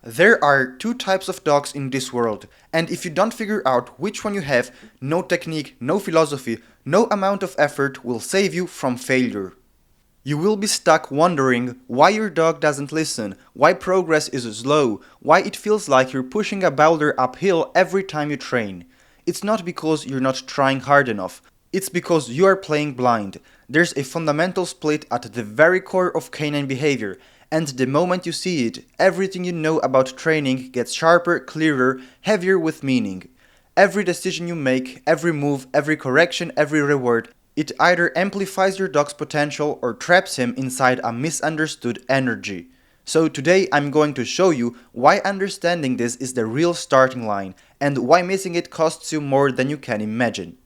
There are two types of dogs in this world, and if you don't figure out which one you have, no technique, no philosophy, no amount of effort will save you from failure. You will be stuck wondering why your dog doesn't listen, why progress is slow, why it feels like you're pushing a boulder uphill every time you train. It's not because you're not trying hard enough, it's because you are playing blind. There's a fundamental split at the very core of canine behavior, and the moment you see it, everything you know about training gets sharper, clearer, heavier with meaning. Every decision you make, every move, every correction, every reward, it either amplifies your dog's potential or traps him inside a misunderstood energy. So today I'm going to show you why understanding this is the real starting line and why missing it costs you more than you can imagine.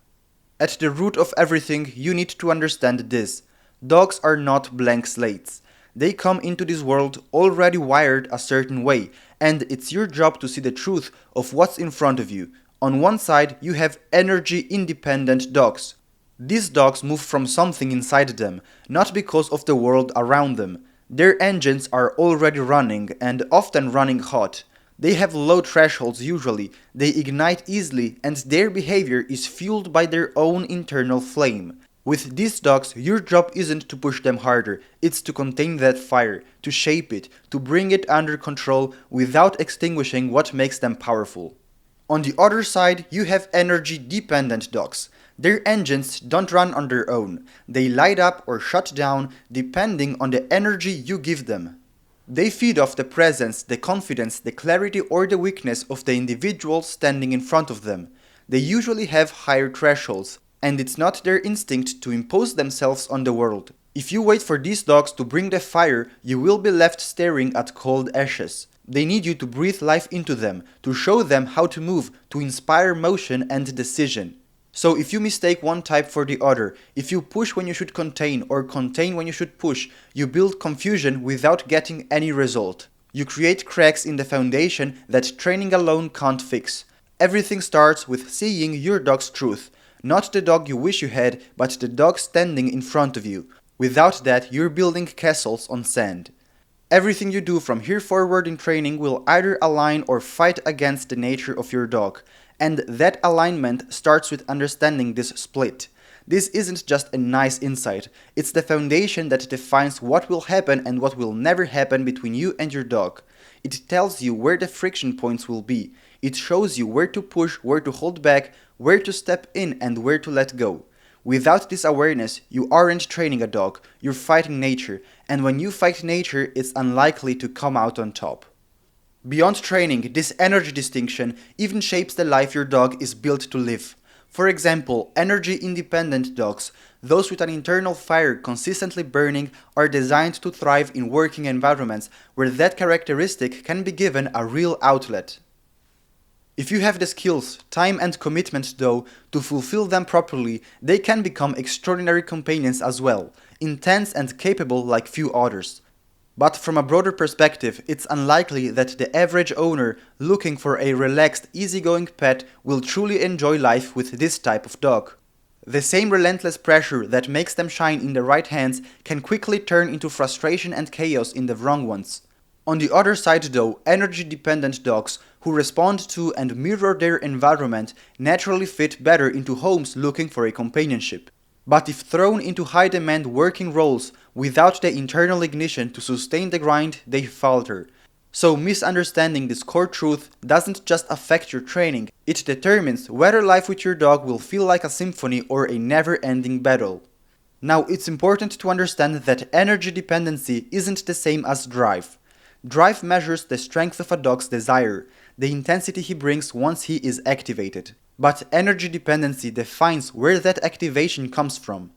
At the root of everything, you need to understand this. Dogs are not blank slates. They come into this world already wired a certain way, and it's your job to see the truth of what's in front of you. On one side, you have energy independent dogs. These dogs move from something inside them, not because of the world around them. Their engines are already running and often running hot. They have low thresholds usually, they ignite easily, and their behavior is fueled by their own internal flame. With these dogs, your job isn't to push them harder, it's to contain that fire, to shape it, to bring it under control without extinguishing what makes them powerful. On the other side, you have energy dependent dogs. Their engines don't run on their own. They light up or shut down depending on the energy you give them. They feed off the presence, the confidence, the clarity or the weakness of the individual standing in front of them. They usually have higher thresholds, and it's not their instinct to impose themselves on the world. If you wait for these dogs to bring the fire, you will be left staring at cold ashes. They need you to breathe life into them, to show them how to move, to inspire motion and decision. So if you mistake one type for the other, if you push when you should contain or contain when you should push, you build confusion without getting any result. You create cracks in the foundation that training alone can't fix. Everything starts with seeing your dog's truth. Not the dog you wish you had, but the dog standing in front of you. Without that, you're building castles on sand. Everything you do from here forward in training will either align or fight against the nature of your dog. And that alignment starts with understanding this split. This isn't just a nice insight, it's the foundation that defines what will happen and what will never happen between you and your dog. It tells you where the friction points will be. It shows you where to push, where to hold back, where to step in and where to let go. Without this awareness, you aren't training a dog, you're fighting nature, and when you fight nature, it's unlikely to come out on top. Beyond training, this energy distinction even shapes the life your dog is built to live. For example, energy-independent dogs, those with an internal fire consistently burning, are designed to thrive in working environments where that characteristic can be given a real outlet. If you have the skills, time and commitment though, to fulfill them properly, they can become extraordinary companions as well, intense and capable like few others. But from a broader perspective, it's unlikely that the average owner looking for a relaxed, easygoing pet will truly enjoy life with this type of dog. The same relentless pressure that makes them shine in the right hands can quickly turn into frustration and chaos in the wrong ones. On the other side though, energy-dependent dogs who respond to and mirror their environment naturally fit better into homes looking for a companionship. But if thrown into high-demand working roles without the internal ignition to sustain the grind, they falter. So misunderstanding this core truth doesn't just affect your training, it determines whether life with your dog will feel like a symphony or a never-ending battle. Now it's important to understand that energy dependency isn't the same as drive. Drive measures the strength of a dog's desire, the intensity he brings once he is activated. But energy dependency defines where that activation comes from.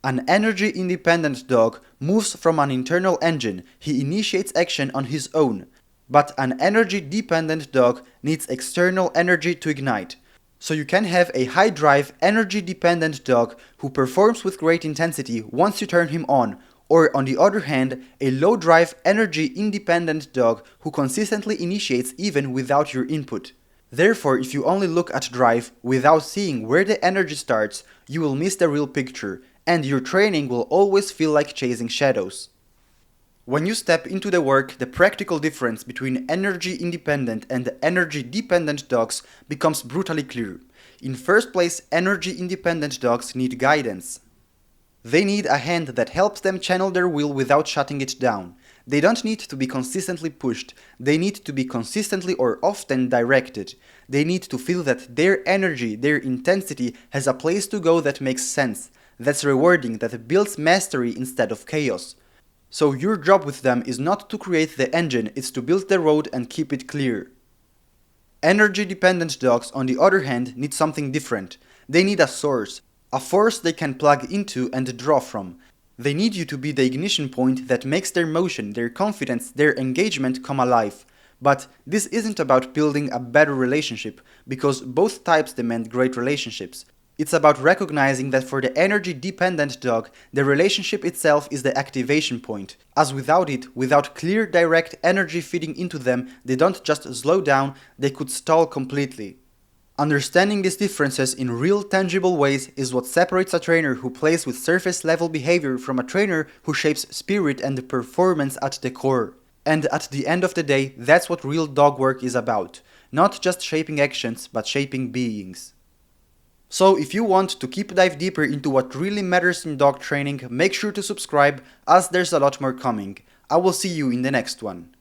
An energy-independent dog moves from an internal engine, he initiates action on his own. But an energy-dependent dog needs external energy to ignite. So you can have a high-drive, energy-dependent dog who performs with great intensity once you turn him on, or on the other hand, a low-drive, energy-independent dog who consistently initiates even without your input. Therefore, if you only look at drive without seeing where the energy starts, you will miss the real picture, and your training will always feel like chasing shadows. When you step into the work, the practical difference between energy-independent and energy-dependent dogs becomes brutally clear. In first place, energy-independent dogs need guidance. They need a hand that helps them channel their will without shutting it down. They don't need to be consistently pushed, they need to be consistently or often directed. They need to feel that their energy, their intensity has a place to go that makes sense, that's rewarding, that builds mastery instead of chaos. So your job with them is not to create the engine, it's to build the road and keep it clear. Energy-dependent dogs, on the other hand, need something different. They need a source, a force they can plug into and draw from. They need you to be the ignition point that makes their motion, their confidence, their engagement come alive. But this isn't about building a better relationship, because both types demand great relationships. It's about recognizing that for the energy-dependent dog, the relationship itself is the activation point, as without it, without clear direct energy feeding into them, they don't just slow down, they could stall completely. Understanding these differences in real tangible ways is what separates a trainer who plays with surface level behavior from a trainer who shapes spirit and performance at the core. And at the end of the day, that's what real dog work is about. Not just shaping actions, but shaping beings. So if you want to dive deeper into what really matters in dog training, make sure to subscribe, as there's a lot more coming. I will see you in the next one.